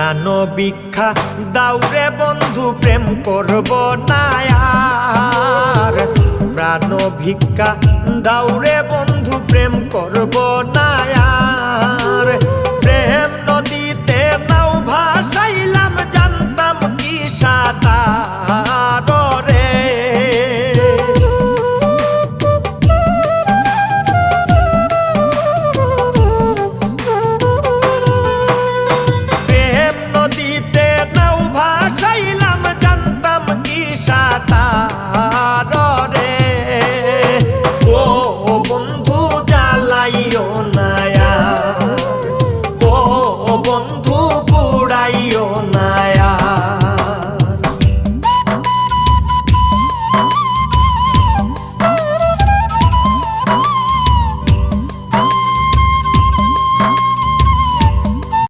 প্রাণ ভিক্ষা দাউরে বন্ধু প্রেম করব না আর। প্রাণ ভিক্ষা দাউরে বন্ধু প্রেম করব না আর। প্রেম নদীতে নাও ভাসাইলাম জানতাম কি সাঁতার রে। ভাসাইলাম জানতাম কি সাঁতার রে। ও বন্ধু জ্বালাইও না, ও বন্ধু পুড়াইও না।